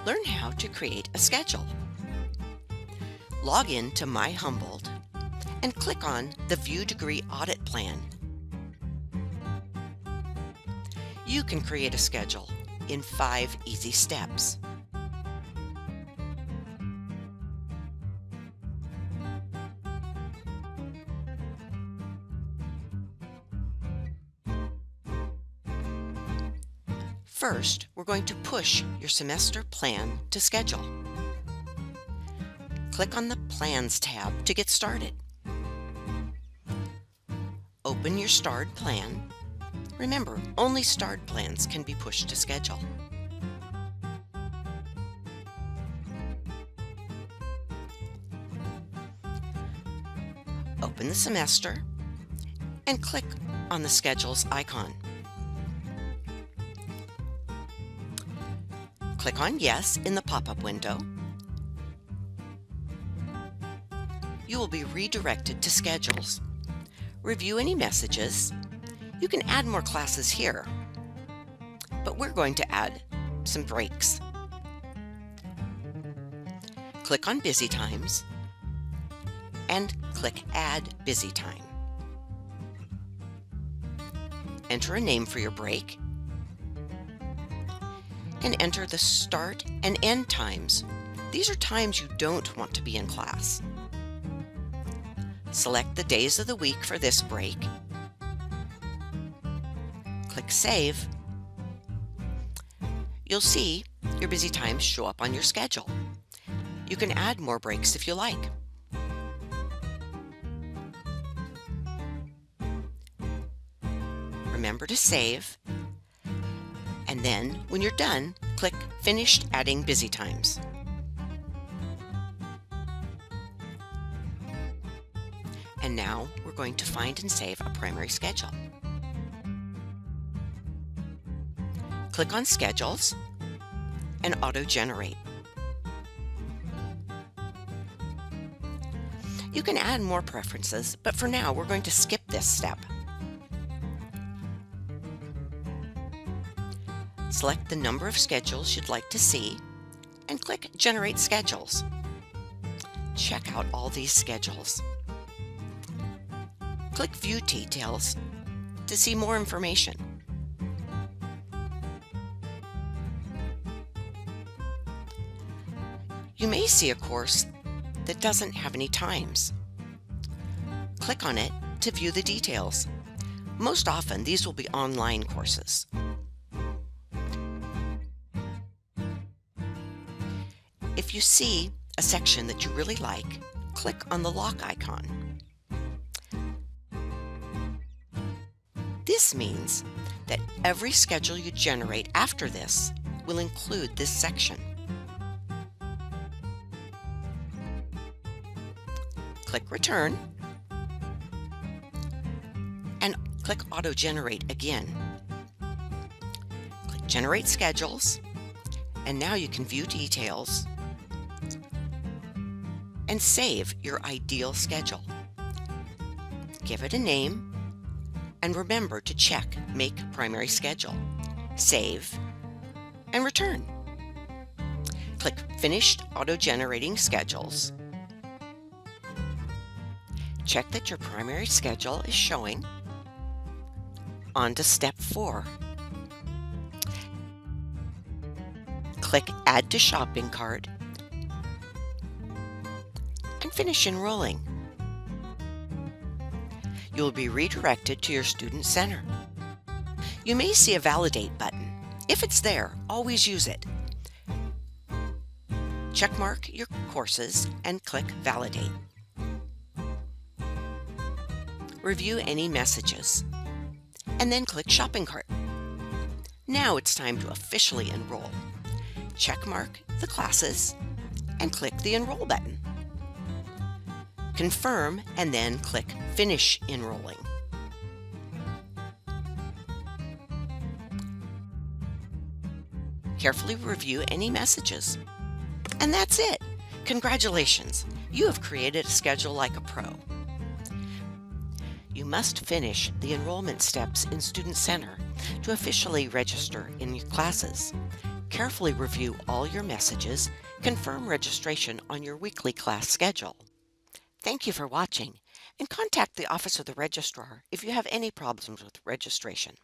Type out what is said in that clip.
learn how to create a schedule. Log in to myHumboldt and click on the View Degree Audit Plan. You can create a schedule in 5 easy steps. First, we're going to push your semester plan to schedule. Click on the Plans tab to get started. Open your starred plan. Remember, only starred plans can be pushed to schedule. Open the semester and click on the Schedules icon. Click on Yes in the pop-up window. You will be redirected to Schedules. Review any messages. You can add more classes here, but we're going to add some breaks. Click on Busy Times and click Add Busy Time. Enter a name for your break and enter the start and end times. These are times you don't want to be in class. Select the days of the week for this break. Click Save. You'll see your busy times show up on your schedule. You can add more breaks if you like. Remember to save, and then when you're done, click Finished Adding Busy Times. And now we're going to find and save a primary schedule. Click on Schedules and Auto-Generate. You can add more preferences, but for now we're going to skip this step. Select the number of schedules you'd like to see and click Generate Schedules. Check out all these schedules. Click View Details to see more information. You may see a course that doesn't have any times. Click on it to view the details. Most often, these will be online courses. If you see a section that you really like, click on the lock icon. This means that every schedule you generate after this will include this section. Click Return and click Auto Generate again. Click Generate Schedules, and now you can view details and save your ideal schedule. Give it a name and remember to check Make Primary Schedule. Save and return. Click Finished Auto-Generating Schedules. Check that your primary schedule is showing. On to Step 4. Click Add to Shopping Cart and finish enrolling. You will be redirected to your Student Center. You may see a Validate button. If it's there, always use it. Checkmark your courses and click Validate. Review any messages, and then click Shopping Cart. Now it's time to officially enroll. Checkmark the classes and click the Enroll button. Confirm and then click Finish Enrolling. Carefully review any messages. And that's it! Congratulations! You have created a schedule like a pro. You must finish the enrollment steps in Student Center to officially register in your classes. Carefully review all your messages, confirm registration on your weekly class schedule. Thank you for watching, and contact the Office of the Registrar if you have any problems with registration.